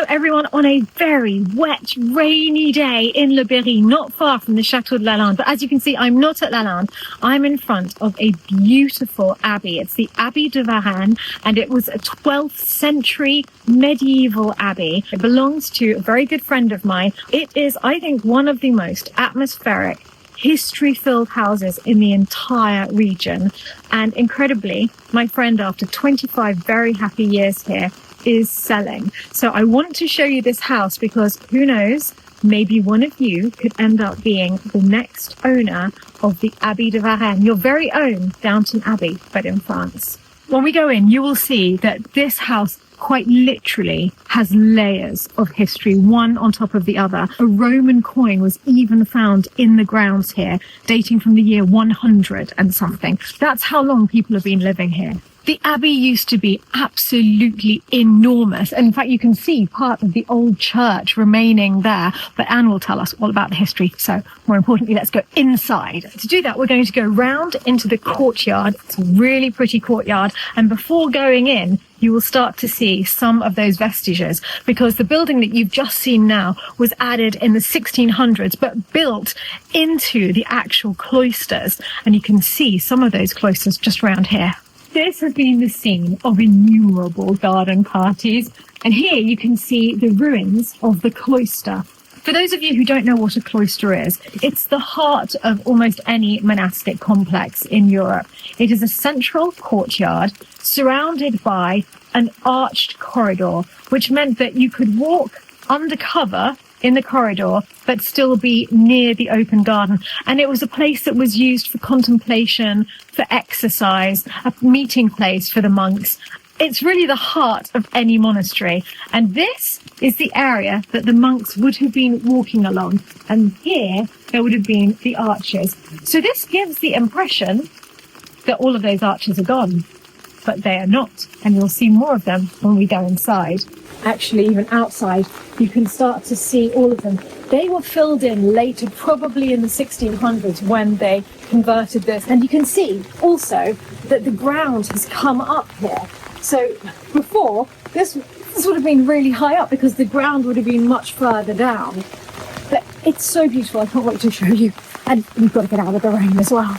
Hello everyone on a very wet, rainy day in Le Berry, not far from the Chateau de Lalande. But as you can see, I'm not at Lalande. I'm in front of a beautiful abbey. It's the Abbaye de Varennes, and it was a 12th century medieval abbey. It belongs to a very good friend of mine. It is, I think, one of the most atmospheric, history-filled houses in the entire region. And incredibly, my friend, after 25 very happy years here, is selling. So I want to show you this house because who knows, maybe one of you could end up being the next owner of the Abbaye de Varennes, your very own Downton Abbey, but in France. When we go in, you will see that this house quite literally has layers of history, one on top of the other. A Roman coin was even found in the grounds here, dating from the year 100 and something. That's how long people have been living here. The abbey used to be absolutely enormous. And in fact, you can see part of the old church remaining there. But Anne will tell us all about the history. So more importantly, let's go inside. To do that, we're going to go round into the courtyard. It's a really pretty courtyard. And before going in, you will start to see some of those vestiges, because the building that you've just seen now was added in the 1600s, but built into the actual cloisters. And you can see some of those cloisters just around here. This has been the scene of innumerable garden parties. And here you can see the ruins of the cloister. For those of you who don't know what a cloister is, it's the heart of almost any monastic complex in Europe. It is a central courtyard surrounded by an arched corridor, which meant that you could walk undercover in the corridor, but still be near the open garden. And it was a place that was used for contemplation, for exercise, a meeting place for the monks. It's really the heart of any monastery. And this is the area that the monks would have been walking along. And here, there would have been the arches. So this gives the impression that all of those arches are gone, but they are not. And you'll see more of them when we go inside. Actually, even outside, you can start to see all of them. They were filled in later, probably in the 1600s, when they converted this. And you can see also that the ground has come up here. So before, this would have been really high up because the ground would have been much further down. But it's so beautiful. I can't wait to show you. And we've got to get out of the rain as well.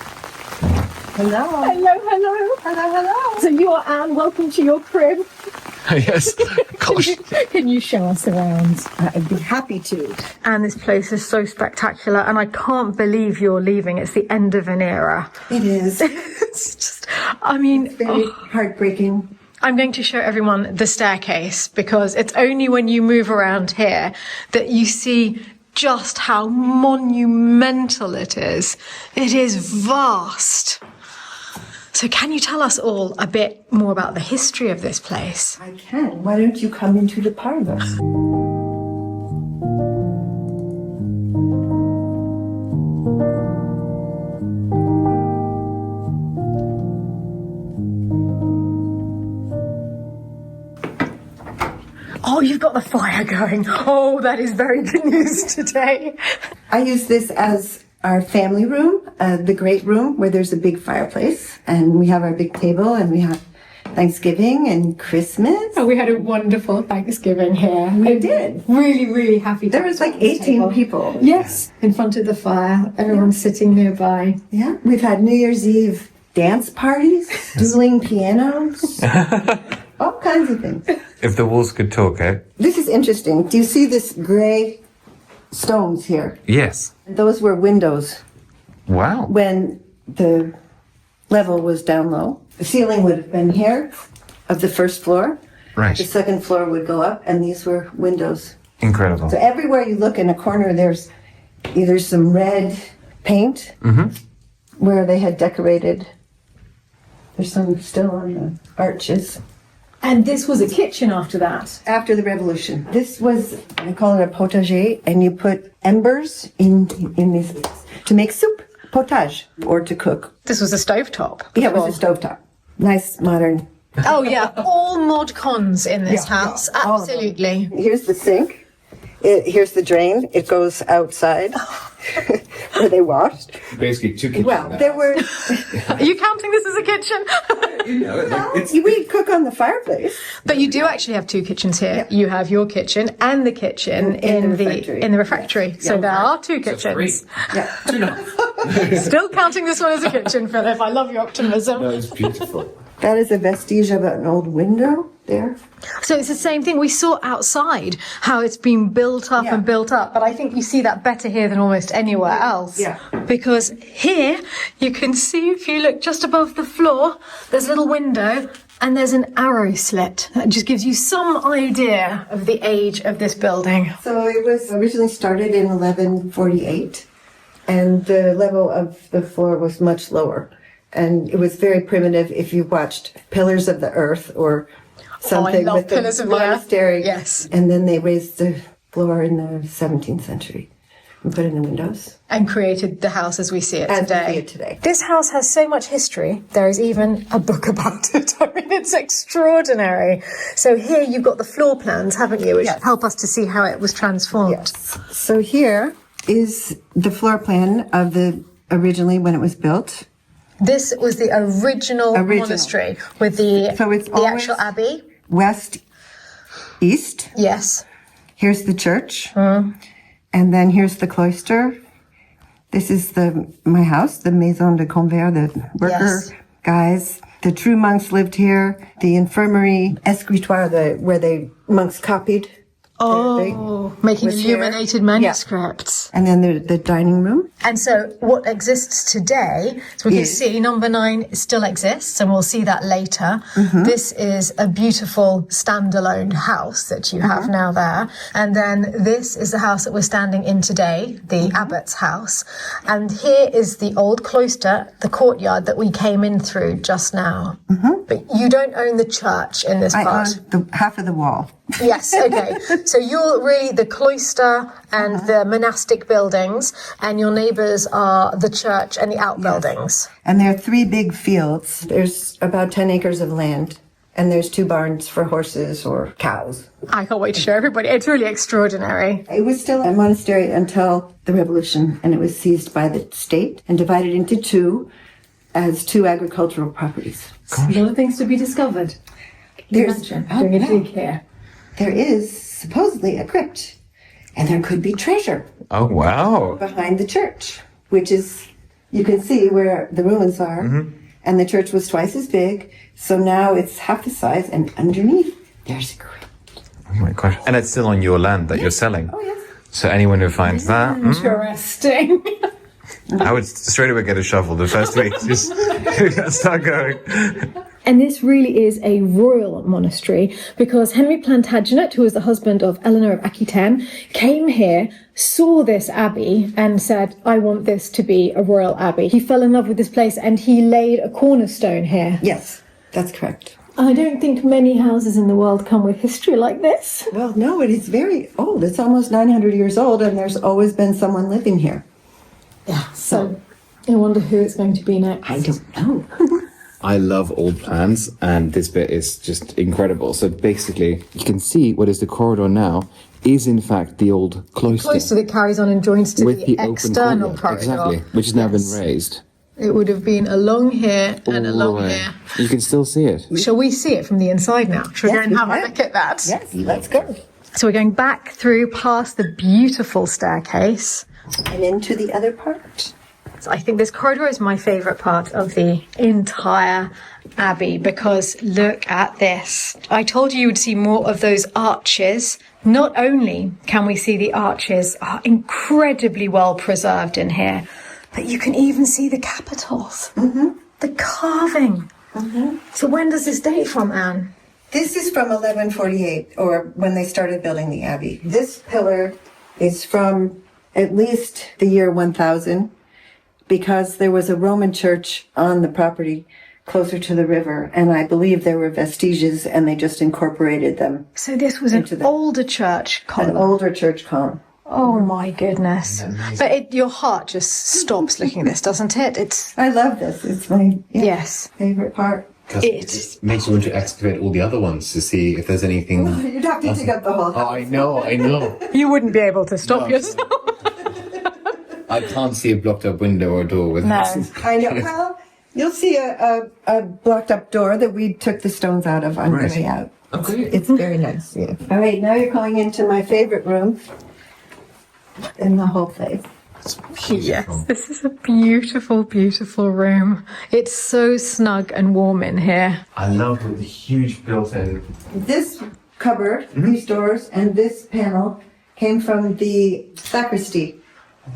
Hello. Hello, hello. Hello, hello. So you are Anne. Welcome to your crib. Yes. Gosh. Can you show us around? I'd be happy to. And this place is so spectacular, and I can't believe you're leaving. It's the end of an era. It is. It's just, I mean, It's very heartbreaking. I'm going to show everyone the staircase, because it's only when you move around here that you see just how monumental it is. It is vast. So can you tell us all a bit more about the history of this place? I can. Why don't you come into the parlor? Oh, you've got the fire going. Oh, that is very good news today. I use this as our family room, the great room where there's a big fireplace, and we have our big table, and we have Thanksgiving and Christmas. Oh, we had a wonderful Thanksgiving here. We did. Really, really happy. There was like 18 people. Yes, in front of the fire. Everyone's sitting nearby. Yeah. We've had New Year's Eve dance parties, dueling pianos, all kinds of things. If the walls could talk, eh? This is interesting. Do you see this gray stones here? Yes. Those were windows. Wow. When the level was down low. The ceiling would have been here of the first floor. Right. The second floor would go up, and these were windows. Incredible. So everywhere you look in a corner, there's either some red paint where they had decorated. There's some still on the arches. And this was a kitchen after that. After the revolution. This was, I call it a potager, and you put embers in these to make soup, potage, or to cook. This was a stovetop. Yeah, it was a stovetop. Nice, modern. Oh, yeah. All mod cons in this house. all of them. Absolutely. Here's the sink. Here's the drain. It goes outside. where they washed. Basically, 2 kitchens. Well, there were. Are you counting this as a kitchen? We cook on the fireplace. But you do actually have 2 kitchens here. Yeah. You have your kitchen and the kitchen in the refectory. Yes. So there are 2 kitchens. Yeah. 2 now. Still counting this one as a kitchen, Philip. I love your optimism. No, it's beautiful. That is a vestige of an old window there. So it's the same thing. We saw outside how it's been built up and built up, but I think you see that better here than almost anywhere else. Yeah. Because here you can see, if you look just above the floor, there's a little window and there's an arrow slit. That just gives you some idea of the age of this building. So it was originally started in 1148, and the level of the floor was much lower. And it was very primitive. If you watched Pillars of the Earth or something with the monastery. Yes. And then they raised the floor in the 17th century and put in the windows. And created the house as we see it today. We see it today. This house has so much history. There is even a book about it. I mean, it's extraordinary. So here you've got the floor plans, haven't you, which help us to see how it was transformed. Yes. So here is the floor plan of the originally when it was built. This was the original monastery with the actual abbey. West, east. Yes. Here's the church. And then here's the cloister. This is my house, the Maison de Convert, the worker guys. The true monks lived here. The infirmary, escritoire, where the monks copied. Making illuminated manuscripts. Yeah. And then the dining room. And so what exists today, so we can see number 9 still exists, and we'll see that later. This is a beautiful standalone house that you have now there. And then this is the house that we're standing in today, the abbot's house. And here is the old cloister, the courtyard that we came in through just now. But you don't own the church in this part. I own half of the wall. Yes, okay. So you're really the cloister and the monastic buildings, and your neighbours are the church and the outbuildings. And there are 3 big fields. There's about 10 acres of land, and there's 2 barns for horses or cows. I can't wait to show everybody. It's really extraordinary. It was still a monastery until the Revolution, and it was seized by the state and divided into 2 as 2 agricultural properties. A lot of things to be discovered. There's doing a dig here. There is supposedly a crypt, and there could be treasure. Oh, wow. Behind the church, which is, you can see where the ruins are, and the church was twice as big, so now it's half the size, and underneath, there's a crypt. Oh my gosh. And it's still on your land that you're selling. Oh, yes. So anyone who finds that, Interesting. I would straight away get a shovel the first week. Just start going. And this really is a royal monastery, because Henry Plantagenet, who was the husband of Eleanor of Aquitaine, came here, saw this abbey and said, I want this to be a royal abbey. He fell in love with this place and he laid a cornerstone here. Yes, that's correct. I don't think many houses in the world come with history like this. Well, no, it is very old. It's almost 900 years old, and there's always been someone living here. Yeah, so I wonder who it's going to be next. I don't know. I love old plans, and this bit is just incredible. So basically, you can see what is the corridor now is in fact the old cloister. Cloister that carries on and joins to with the open external corridor. Exactly, which has now been raised. It would have been along here and All along the way. here. You can still see it. Shall we see it from the inside now? Shall we Yes, go and we have a can. look at that? Yes, let's go. So we're going back through past the beautiful staircase. And into the other part. So I think this corridor is my favourite part of the entire abbey, because look at this. I told you would see more of those arches. Not only can we see the arches are incredibly well preserved in here, but you can even see the capitals, the carving. So when does this date from, Anne? This is from 1148, or when they started building the abbey. This pillar is from at least the year 1000, because there was a Roman church on the property closer to the river, and I believe there were vestiges, and they just incorporated them. So this was an older church column. An older church column. Oh my goodness. But your heart just stops looking at this, doesn't it? I love this. It's my Yes. favorite part. It makes you want to excavate all the other ones to see if there's anything. You'd have to dig up the whole Oh, I know. You wouldn't be able to stop yourself. I can't see a blocked up window or door with this. I know. Well, you'll see a blocked up door that we took the stones out of on the way out. Okay. It's very nice. Yeah. All right, now you're going into my favorite room in the whole place. Yes, this is a beautiful, beautiful room. It's so snug and warm in here. I love the huge built-in. This cupboard, these doors, and this panel came from the sacristy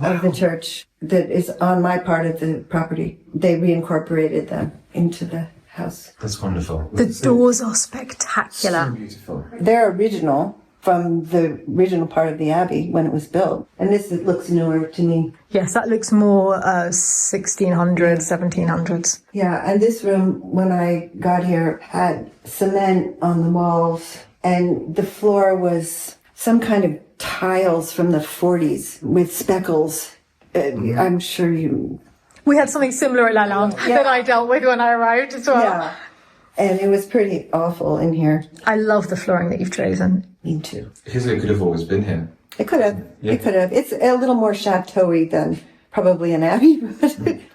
of the church that is on my part of the property. They reincorporated them into the house. That's wonderful. The doors are spectacular. So beautiful. They're original from the original part of the abbey when it was built. And this looks newer to me. Yes, that looks more 1600s, 1700s. Yeah, and this room, when I got here, had cement on the walls, and the floor was some kind of tiles from the 40s with speckles. I'm sure you... We had something similar at Lalande that I dealt with when I arrived as well. Yeah, and it was pretty awful in here. I love the flooring that you've chosen. Me too. Because it could have always been here. It could have. Yeah. It could have. It's a little more chateau-y than probably an abbey,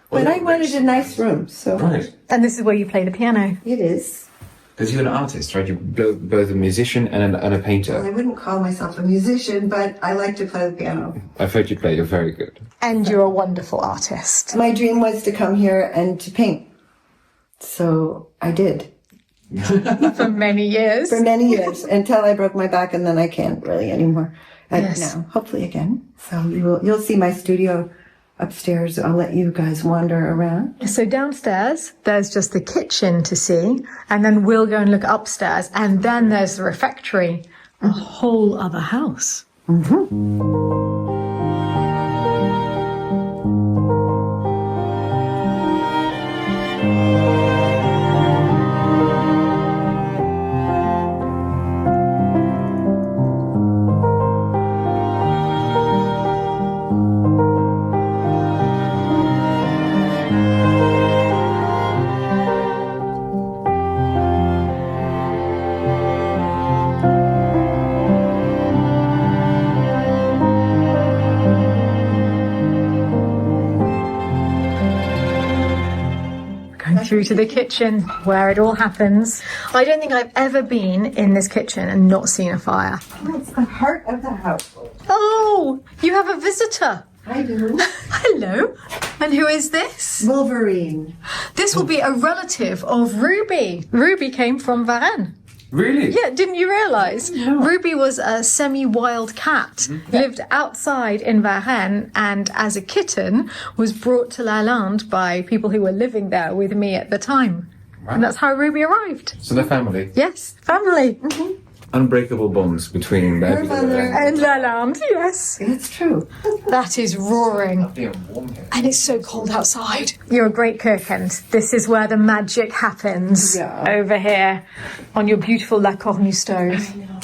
but I wanted a nice room, so... Right. And this is where you play the piano. It is. Because you're an artist, right? You're both a musician and a painter. I wouldn't call myself a musician, but I like to play the piano. I've heard you play, you're very good. And you're a wonderful artist. My dream was to come here and to paint. So I did. For many years. For many years, until I broke my back, and then I can't really anymore. Yes. Now, hopefully again. So you'll see my studio upstairs. I'll let you guys wander around. So downstairs, there's just the kitchen to see, and then we'll go and look upstairs, and then there's the refectory, a whole other house. Through to the kitchen where it all happens. I don't think I've ever been in this kitchen and not seen a fire. It's the heart of the household. Oh, you have a visitor. I do. Hello. And who is this? Wolverine. This will be a relative of Ruby. Ruby came from Varennes. Really? Yeah, didn't you realise? No. Ruby was a semi-wild cat, lived outside in Varennes, and as a kitten was brought to Lalande by people who were living there with me at the time. Wow. And that's how Ruby arrived. So they're family. Yes, family. Unbreakable bonds between Her mother. And Lalande, yes. It's true. That is roaring. Lovely and warm here. And it's so cold outside. You're a great cook, and this is where the magic happens. Yeah. Over here on your beautiful La Cornue stove. I know.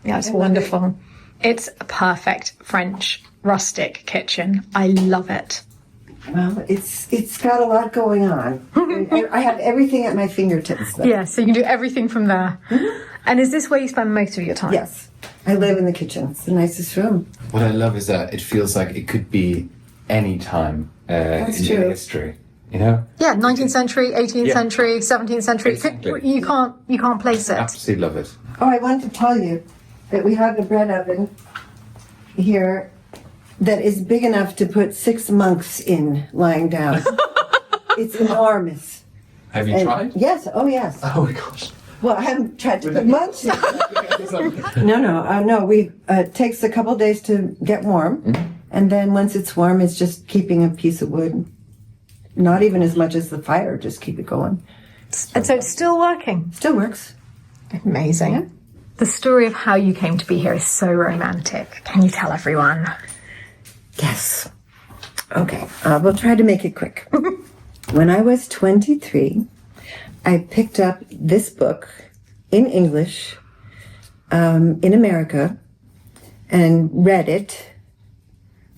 Yeah, it's wonderful. It's a perfect French rustic kitchen. I love it. Well, it's got a lot going on. I have everything at my fingertips. Though. Yeah, so you can do everything from there. And is this where you spend most of your time? Yes. I live in the kitchen. It's the nicest room. What I love is that it feels like it could be any time in true. history. You know? Yeah, 19th century, 18th Yeah. century, 17th century. Exactly. You can't place it. Absolutely love it. Oh, I wanted to tell you that we have a bread oven here that is big enough to put 6 monks in lying down. It's enormous. Have you And- tried? Yes. Oh, yes. Oh my gosh. Well, I haven't tried to put monks in. No. We it takes a couple days to get warm, and then once it's warm, it's just keeping a piece of wood. Not even as much as the fire. Just keep it going. And so it's still working. Still works. Amazing. Yeah. The story of how you came to be here is so romantic. Can you tell everyone? Yes. Okay, we'll try to make it quick. When I was 23, I picked up this book in English in America and read it,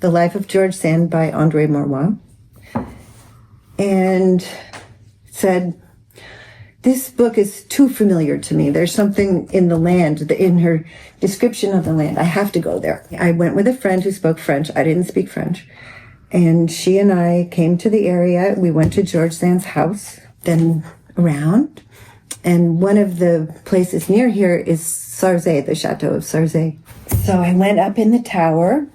The Life of George Sand by André Maurois, and said, this book is too familiar to me. There's something in the land, in her description of the land. I have to go there. I went with a friend who spoke French. I didn't speak French. And she and I came to the area. We went to George Sand's house, then around. And one of the places near here is Sarzay, the Chateau of Sarzay. So I went up in the tower,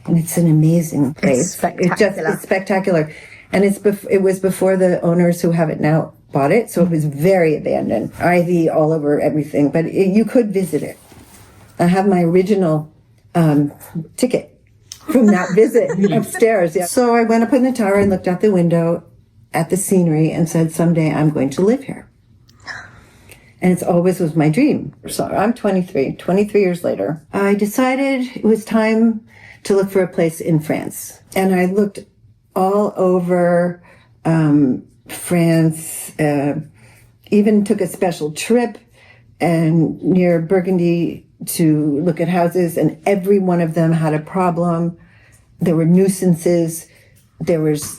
and it's an amazing place. It's spectacular. It's spectacular. And it was before the owners who have it now bought it, so it was very abandoned. Ivy all over everything, but you could visit it. I have my original ticket from that visit upstairs. Yeah. So I went up in the tower and looked out the window at the scenery and said, someday I'm going to live here. And it's always was my dream. So I'm 23 years later. I decided it was time to look for a place in France. And I looked all over France, even took a special trip and near Burgundy to look at houses, and every one of them had a problem. There were nuisances. The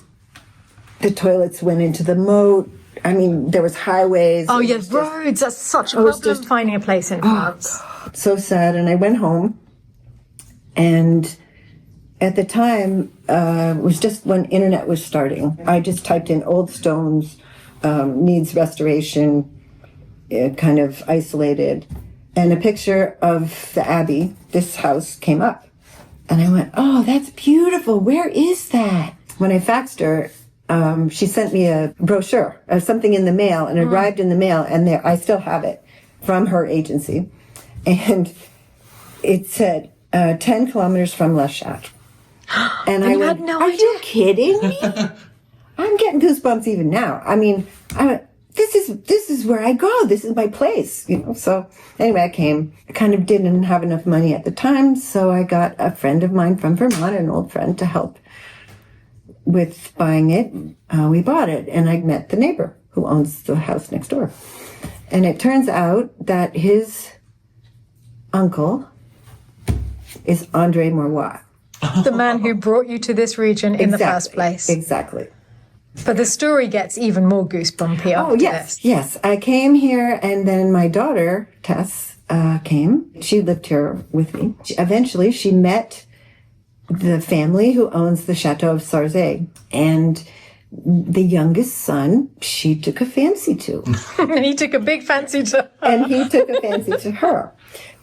toilets went into the moat. I mean, there was highways. Oh, yes, roads. That's such a problem finding a place in France. So sad. And I went home, and at the time, it was just when internet was starting. I just typed in old stones, needs restoration, kind of isolated, and a picture of the Abbey, this house, came up. And I went, oh, that's beautiful. Where is that? When I faxed her, she sent me a brochure of something in the mail, and it arrived in the mail, and I still have it from her agency. And it said, 10 kilometers from La Châtre. And I went, had no are idea. you kidding me? I'm getting goosebumps even now. I mean, this is where I go. This is my place, you know. So anyway, I came. I kind of didn't have enough money at the time, so I got a friend of mine from Vermont, an old friend, to help with buying it. We bought it, and I met the neighbor who owns the house next door. And it turns out that his uncle is André Maurois. The man who brought you to this region in the first place. Exactly. But the story gets even more goosebumpy after this. Yes. I came here, and then my daughter, Tess, came. She lived here with me. Eventually, she met the family who owns the Chateau of Sarzay. And the youngest son, she took a fancy to. And he took a big fancy to her. And he took a fancy to her.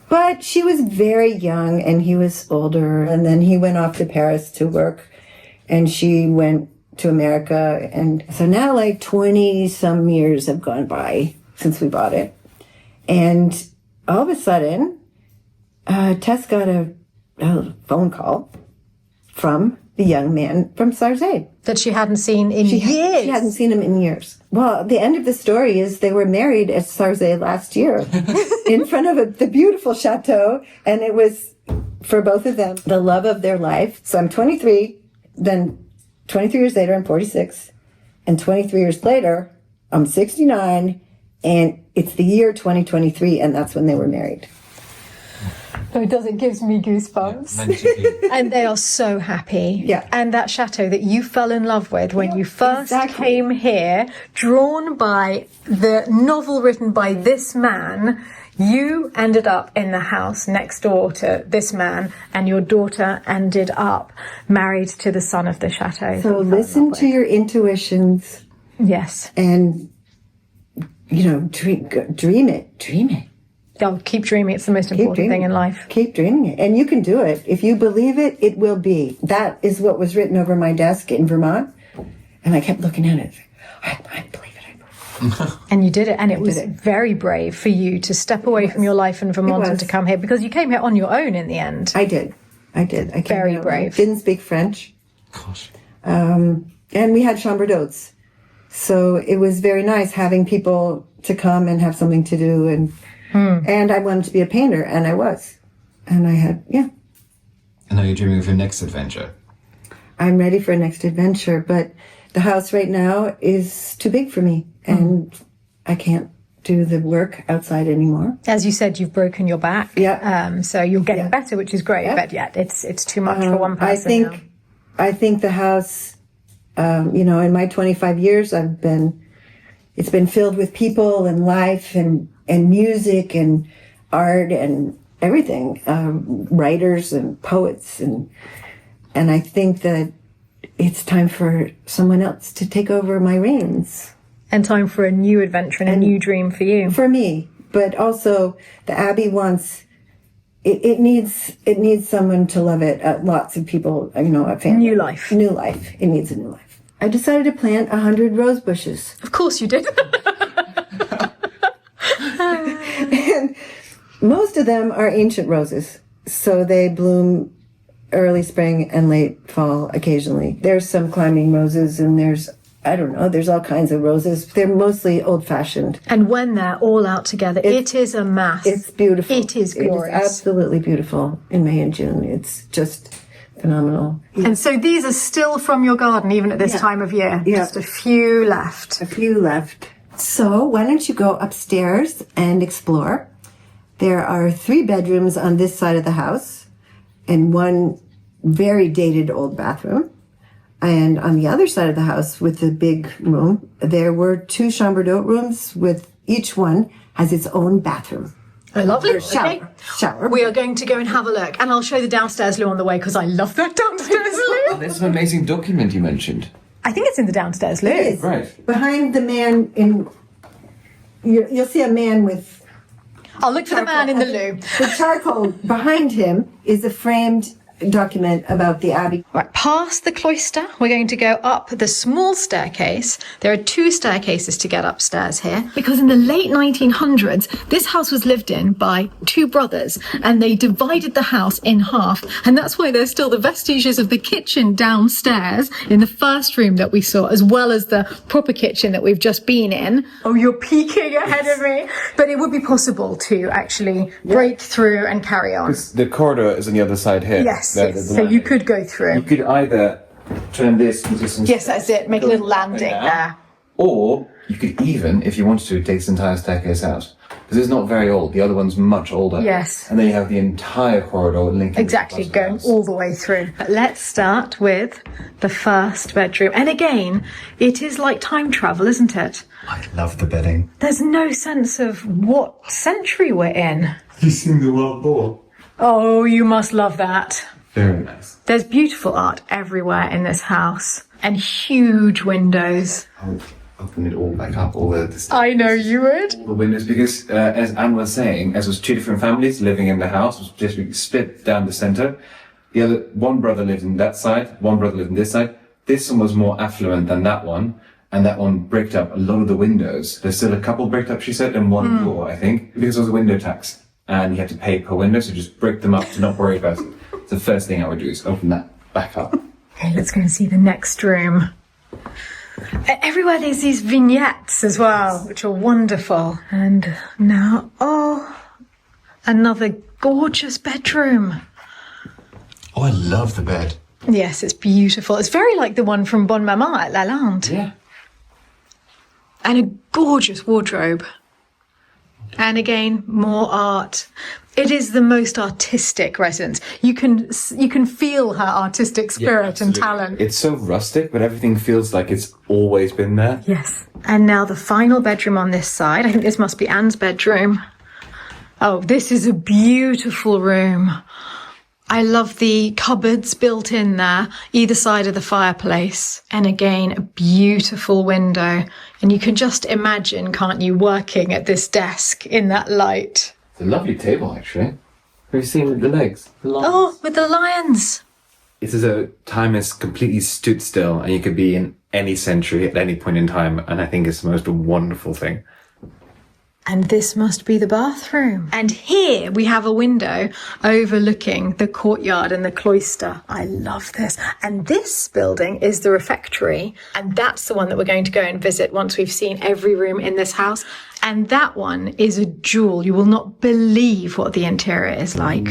But she was very young, and he was older. And then he went off to Paris to work, and she went to America. And so now like 20 some years have gone by since we bought it. And all of a sudden, Tess got a phone call from the young man from Sarzay. That she hadn't seen in years. She hadn't seen him in years. Well, the end of the story is they were married at Sarzay last year in front of the beautiful chateau. And it was, for both of them, the love of their life. So I'm 23, then 23 years later, I'm 46. And 23 years later, I'm 69. And it's the year 2023, and that's when they were married. Oh, it does. It gives me goosebumps. Yeah, and they are so happy. Yeah. And that chateau that you fell in love with when you first came here, drawn by the novel written by this man, you ended up in the house next door to this man, and your daughter ended up married to the son of the chateau. So listen to your intuitions. Yes. And, dream it. Oh, keep dreaming. It's the most important thing in life. Keep dreaming it. And you can do it. If you believe it, it will be. That is what was written over my desk in Vermont. And I kept looking at it. I believe it. And you did it. And it was very brave for you to step away from your life in Vermont and to come here, because you came here on your own in the end. I did. I came very here. brave. Didn't speak French. Gosh. And we had chambre d'hôtes. So it was very nice having people to come and have something to do. And I wanted to be a painter, and I was. And I had, And now you're dreaming of your next adventure. I'm ready for a next adventure, but the house right now is too big for me, and I can't do the work outside anymore. As you said, you've broken your back. Yeah. So you're getting better, which is great, but it's too much for one person. I think the house, in my 25 years, it's been filled with people and life and music and art and everything, writers and poets. And I think that it's time for someone else to take over my reins. And time for a new adventure and a new dream for you. For me, but also the Abbey wants, it needs someone to love it. Lots of people, a family. New life. New life. It needs a new life. I decided to plant 100 rose bushes. Of course you did. And most of them are ancient roses. So they bloom early spring and late fall occasionally. There's some climbing roses and there's all kinds of roses. They're mostly old-fashioned. And when they're all out together, it is a mass. It's beautiful. It is glorious. It is absolutely beautiful in May and June. It's just phenomenal. And so these are still from your garden, even at this time of year? Yeah. Just a few left. A few left. So why don't you go upstairs and explore? There are 3 bedrooms on this side of the house and 1 very dated old bathroom. And on the other side of the house with the big room, there were 2 chambre d'hôte rooms with each one has its own bathroom. Oh, lovely. Shower. We are going to go and have a look. And I'll show the downstairs loo on the way because I love that downstairs loo. There's an amazing document you mentioned. I think it's in the downstairs loo. It is. Right. Behind the man you'll see a man with I'll look for the man in the loo. the charcoal. Behind him is a framed document about the Abbey. Right, past the cloister, we're going to go up the small staircase. There are 2 staircases to get upstairs here. Because in the late 1900s, this house was lived in by 2 brothers, and they divided the house in half. And that's why there's still the vestiges of the kitchen downstairs in the first room that we saw, as well as the proper kitchen that we've just been in. Oh, you're peeking ahead of me. But it would be possible to actually break through and carry on. The corridor is on the other side here. Yes. So you could go through. You could either turn this into some... Yes, that's it. Make a little landing there. Or you could even, if you wanted to, take this entire staircase out. Because it's not very old. The other one's much older. Yes. And then you have the entire corridor linking... Exactly, going all the way through. But let's start with the first bedroom. And again, it is like time travel, isn't it? I love the bedding. There's no sense of what century we're in. Have you seen the World War? Oh, you must love that. Very nice. There's beautiful art everywhere in this house. And huge windows. I'll open it all back up, all the I know you would. the windows, because as Anne was saying, as was 2 different families living in the house, was just split down the center. The other, one brother lived in that side, one brother lived in this side. This one was more affluent than that one, and that one bricked up a lot of the windows. There's still a couple bricked up, she said, and 1 door, I think, because it was a window tax. And you had to pay per window, so just brick them up to not worry about it. The first thing I would do is open that back up. Okay, let's go and see the next room. Everywhere there's these vignettes as well, which are wonderful. And now, another gorgeous bedroom. Oh, I love the bed. Yes, it's beautiful. It's very like the one from Bonne Maman at Lalande. Yeah. And a gorgeous wardrobe. And again, more art. It is the most artistic residence. You can feel her artistic spirit and talent. It's so rustic, but everything feels like it's always been there. Yes. And now the final bedroom on this side. I think this must be Anne's bedroom. Oh, this is a beautiful room. I love the cupboards built in there, either side of the fireplace. And again, a beautiful window. And you can just imagine, can't you, working at this desk in that light. It's a lovely table, actually. Have you seen the legs? The lions? Oh, with the lions. It's as though time has completely stood still, and you could be in any century at any point in time, and I think it's the most wonderful thing. And this must be the bathroom. And here we have a window overlooking the courtyard and the cloister. I love this. And this building is the refectory. And that's the one that we're going to go and visit once we've seen every room in this house. And that one is a jewel. You will not believe what the interior is like.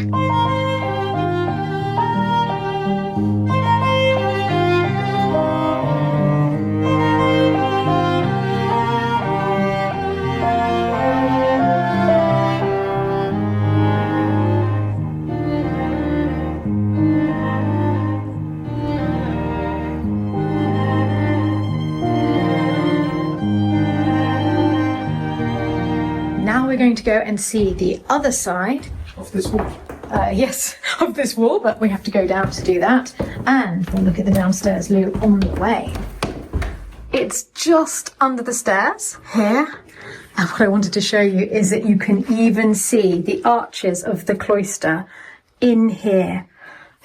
Now we're going to go and see the other side Of this wall. of this wall, but we have to go down to do that. And we'll look at the downstairs loo on the way. It's just under the stairs here. And what I wanted to show you is that you can even see the arches of the cloister in here.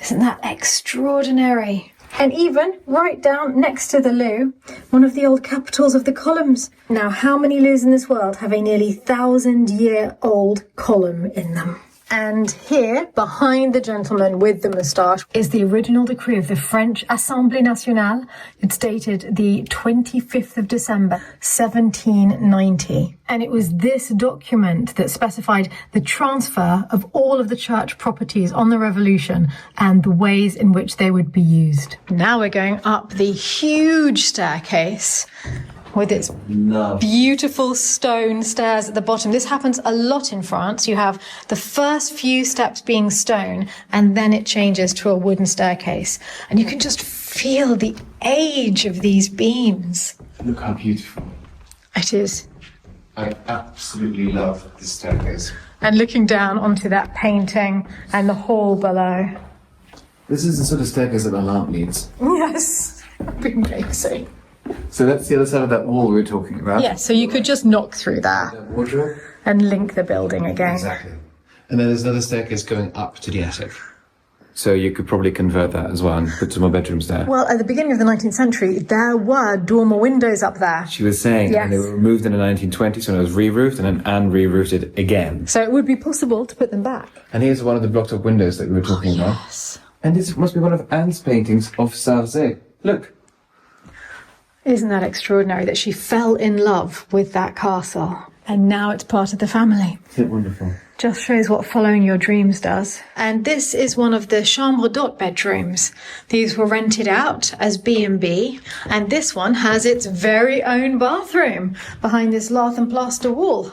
Isn't that extraordinary? And even right down next to the loo, one of the old capitals of the columns. Now, how many loos in this world have a nearly 1,000-year-old column in them? And here, behind the gentleman with the moustache, is the original decree of the French Assemblée Nationale. It's dated the 25th of December, 1790. And it was this document that specified the transfer of all of the church properties on the Revolution and the ways in which they would be used. Now we're going up the huge staircase with its beautiful stone stairs at the bottom. This happens a lot in France. You have the first few steps being stone, and then it changes to a wooden staircase. And you can just feel the age of these beams. Look how beautiful. It is. I absolutely love this staircase. And looking down onto that painting and the hall below. This is the sort of staircase that Lalande needs. Yes, that'd be amazing. So that's the other side of that wall we were talking about. Yeah, so you could just knock through that That wardrobe. and link the building again. Exactly. And then there's another staircase going up to the attic. So you could probably convert that as well and put some more bedrooms there. Well, at the beginning of the 19th century, there were dormer windows up there. She was saying, Yes. and they were removed in the 1920s when it was re-roofed, and then Anne re-roofed it again. So it would be possible to put them back. And here's one of the blocked up windows that we were talking about. Yes. And this must be one of Anne's paintings of Sarzay. Look. Isn't that extraordinary that she fell in love with that castle and now it's part of the family? Isn't it wonderful? Just shows what following your dreams does. And this is one of the chambre d'hôte bedrooms. These were rented out as B&B, and this one has its very own bathroom behind this lath and plaster wall.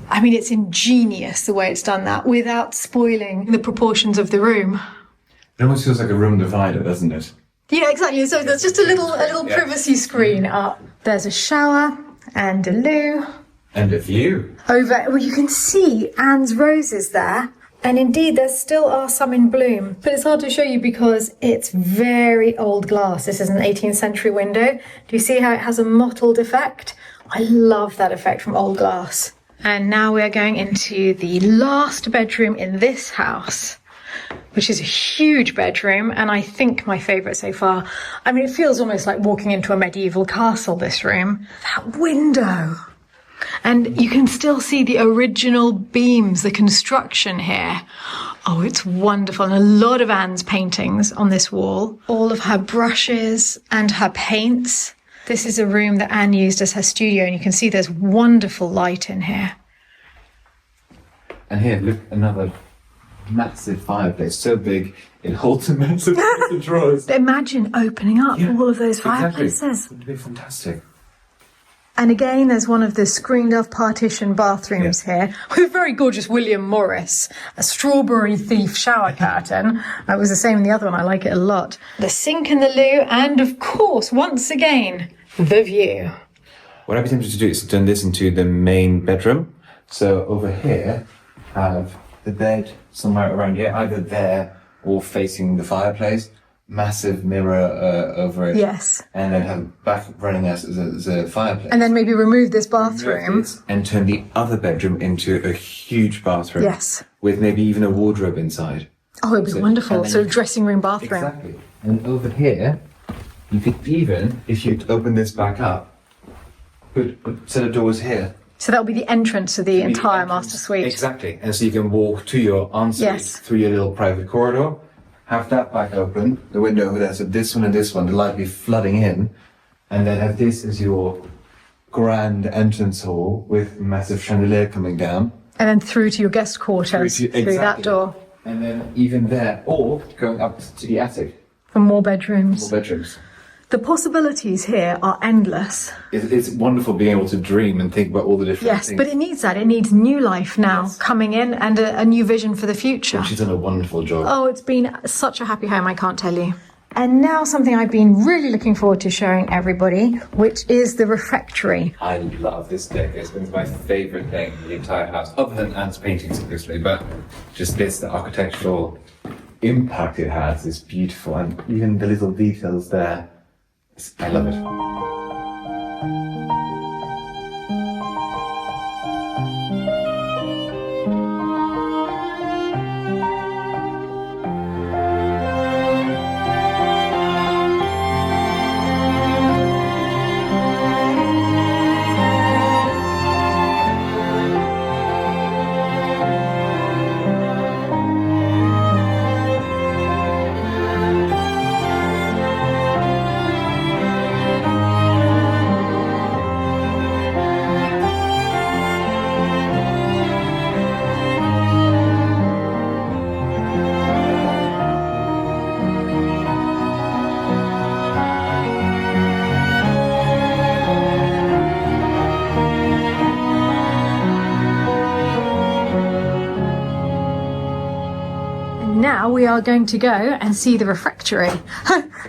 I mean, it's ingenious the way it's done that without spoiling the proportions of the room. It almost feels like a room divider, doesn't it? Yeah, exactly. So there's just a little privacy screen up. There's a shower and a loo. And a view. Well, you can see Anne's roses there. And indeed, there still are some in bloom. But it's hard to show you because it's very old glass. This is an 18th century window. Do you see how it has a mottled effect? I love that effect from old glass. And now we're going into the last bedroom in this house, which is a huge bedroom, and I think my favourite so far. I mean, it feels almost like walking into a medieval castle, this room. That window! And you can still see the original beams, the construction here. Oh, it's wonderful. And a lot of Anne's paintings on this wall. All of her brushes and her paints. This is a room that Anne used as her studio, and you can see there's wonderful light in here. And here, look, another massive fireplace, so big it holds a massive amount of drawers. Imagine opening up all of those fireplaces. It would be fantastic. And again, there's one of the screened-off partition bathrooms here with a very gorgeous William Morris, a strawberry thief shower curtain. That was the same in the other one. I like it a lot. The sink and the loo, and of course, once again, the view. What I'd be tempted to do is turn this into the main bedroom. So over here, have the bed somewhere around here, either there or facing the fireplace. Massive mirror over it. Yes. And then have back running as a fireplace. And then maybe remove this bathroom. And turn the other bedroom into a huge bathroom. Yes. With maybe even a wardrobe inside. Oh, it'd be wonderful. Sort of dressing room, bathroom. Exactly. And over here, you could even, if you open this back up, put a set of doors here. So that will be the entrance to the entire master suite. Exactly. And so you can walk to your ensuite through your little private corridor. Have that back open, the window over there, so this one and this one, the light be flooding in, and then have this as your grand entrance hall with massive chandelier coming down. And then through to your guest quarters, through that door. And then even there, or going up to the attic. For more bedrooms. More bedrooms. The possibilities here are endless. It's wonderful being able to dream and think about all the different things. Yes, but it needs that. It needs new life now coming in and a new vision for the future. She's done a wonderful job. Oh, it's been such a happy home, I can't tell you. And now something I've been really looking forward to showing everybody, which is the refectory. I love this deck. It's been my favourite thing in the entire house, other than Anne's paintings, obviously, but just this, the architectural impact it has is beautiful, and even the little details there. I love it. Now we are going to go and see the refectory.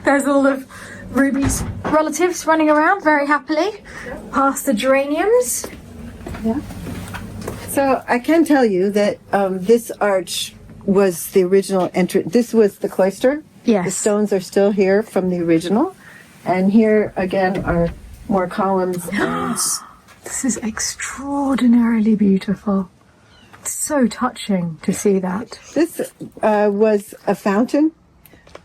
There's all of Ruby's relatives running around very happily, past the geraniums. Yeah. So I can tell you that this arch was the original entrance. This was the cloister. Yes. The stones are still here from the original. And here again are more columns. This is extraordinarily beautiful. It's so touching to see that. This was a fountain.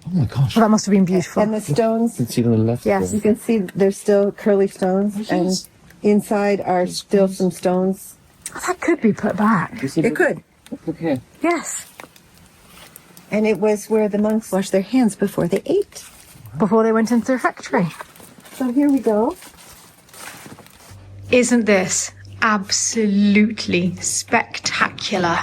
Oh my gosh. Well, that must have been beautiful. And the stones, You can see on the left. Yes. you can see there's still curly stones. And inside are still some stones. Oh, that could be put back. It could. Look here. Yes. And it was where the monks washed their hands before they ate. Before they went into the refectory. So here we go. Isn't this absolutely spectacular?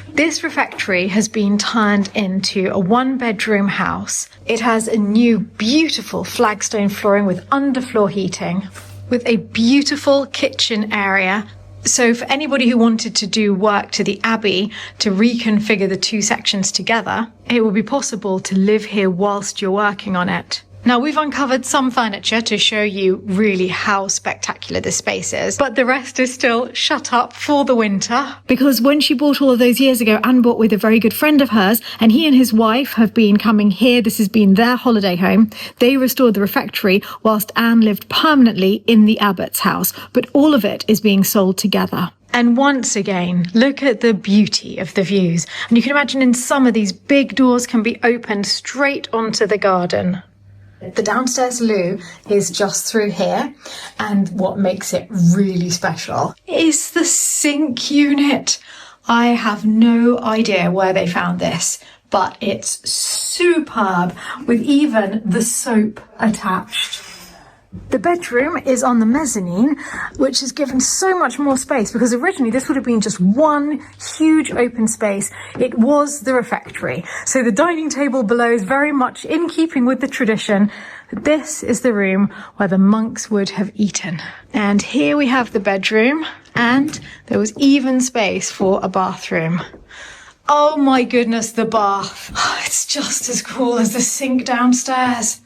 This refectory has been turned into a one-bedroom house. It has a new beautiful flagstone flooring with underfloor heating, with a beautiful kitchen area. So for anybody who wanted to do work to the Abbey to reconfigure the two sections together, it will be possible to live here whilst you're working on it. Now, we've uncovered some furniture to show you really how spectacular this space is, but the rest is still shut up for the winter. Because when she bought all of those years ago, Anne bought with a very good friend of hers, and he and his wife have been coming here. This has been their holiday home. They restored the refectory whilst Anne lived permanently in the abbot's house, but all of it is being sold together. And once again, look at the beauty of the views. And you can imagine in summer, these big doors can be opened straight onto the garden. The downstairs loo is just through here, and what makes it really special is the sink unit. I have no idea where they found this, but it's superb, with even the soap attached. The bedroom is on the mezzanine, which is given so much more space, because originally this would have been just one huge open space. It was the refectory. So the dining table below is very much in keeping with the tradition. This is the room where the monks would have eaten. And here we have the bedroom, and there was even space for a bathroom. Oh my goodness, the bath. It's just as cool as the sink downstairs.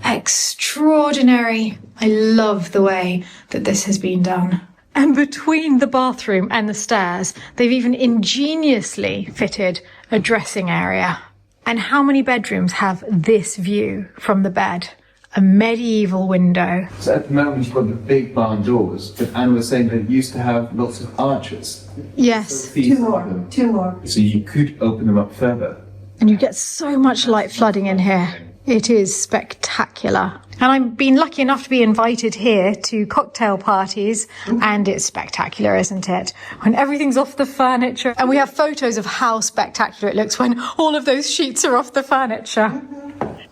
Extraordinary. I love the way that this has been done. And between the bathroom and the stairs, they've even ingeniously fitted a dressing area. And how many bedrooms have this view from the bed? A medieval window. So at the moment you've got the big barn doors, but Anne was saying that it used to have lots of arches. Yes. Two more. So you could open them up further. And you get so much light flooding in here. It is spectacular. And I've been lucky enough to be invited here to cocktail parties, and it's spectacular, isn't it? When everything's off the furniture. And we have photos of how spectacular it looks when all of those sheets are off the furniture.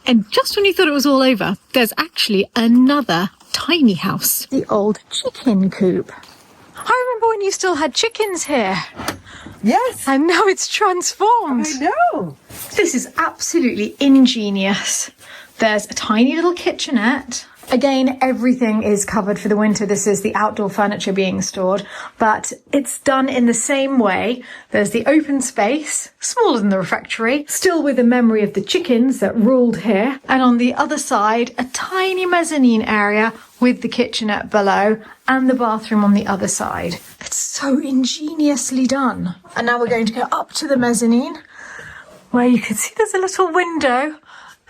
And just when you thought it was all over, there's actually another tiny house. The old chicken coop. I remember when you still had chickens here. Yes. And now it's transformed. I know. This is absolutely ingenious. There's a tiny little kitchenette, Again, everything is covered for the winter. This is the outdoor furniture being stored, but it's done in the same way. There's the open space, smaller than the refectory, still with the memory of the chickens that ruled here. And on the other side, a tiny mezzanine area with the kitchenette below and the bathroom on the other side. It's so ingeniously done. And now we're going to go up to the mezzanine, where you can see there's a little window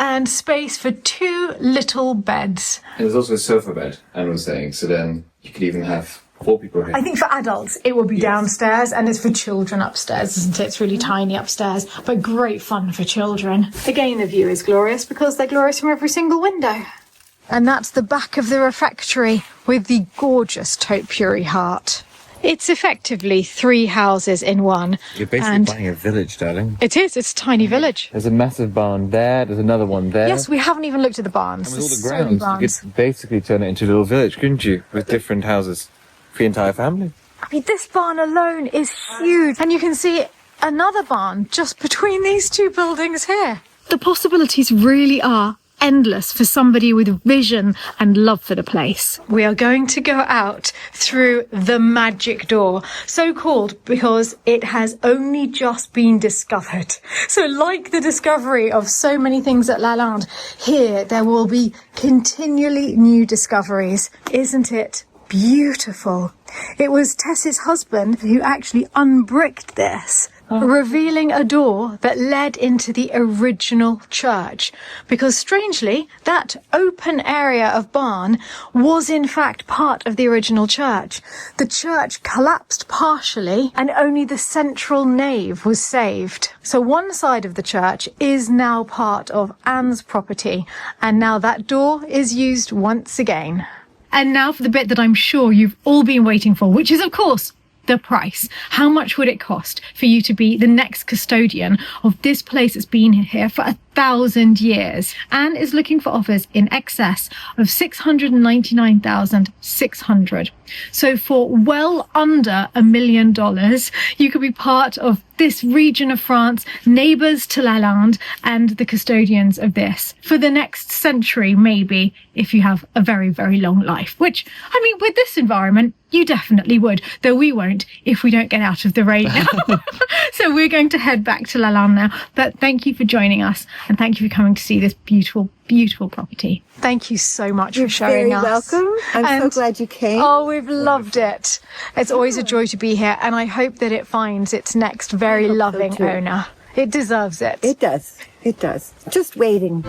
and space for 2 little beds. And there's also a sofa bed, Anne was saying, so then you could even have 4 people here. I think for adults it will be downstairs, and it's for children upstairs, isn't it? It's really tiny upstairs, but great fun for children. Again, the view is glorious because they're glorious from every single window. And that's the back of the refectory with the gorgeous topiary heart. It's effectively 3 houses in one. You're basically buying a village, darling. It is. It's a tiny village. There's a massive barn there. There's another one there. Yes, we haven't even looked at the barns. And with all the There's so many grounds, you barns. could basically turn it into a little village, couldn't you? With different houses for the entire family. I mean, this barn alone is huge. And you can see another barn just between these 2 buildings here. The possibilities really are endless for somebody with vision and love for the place. We are going to go out through the magic door, so called because it has only just been discovered. So like the discovery of so many things at Lalande, here there will be continually new discoveries. Isn't it beautiful? It was Tess's husband who actually unbricked this, revealing a door that led into the original church. Because strangely, that open area of barn was in fact part of the original church. The church collapsed partially and only the central nave was saved. So one side of the church is now part of Anne's property, and now that door is used once again. And now for the bit that I'm sure you've all been waiting for, which is, of course, the price. How much would it cost for you to be the next custodian of this place that's been here for 1,000 years? Anne is looking for offers in excess of $699,600. So for well under $1 million, you could be part of this region of France, neighbours to Lalande, and the custodians of this for the next century, maybe, if you have a very, very long life. Which, I mean, with this environment, you definitely would, though we won't if we don't get out of the rain now. So we're going to head back to Lalande now. But thank you for joining us, and thank you for coming to see this beautiful, beautiful property. Thank you so much for showing us. You're very welcome. I'm so glad you came. Oh, we've loved it. It's always a joy to be here, and I hope that it finds its next very loving owner. It deserves it. It does. It does. Just waiting.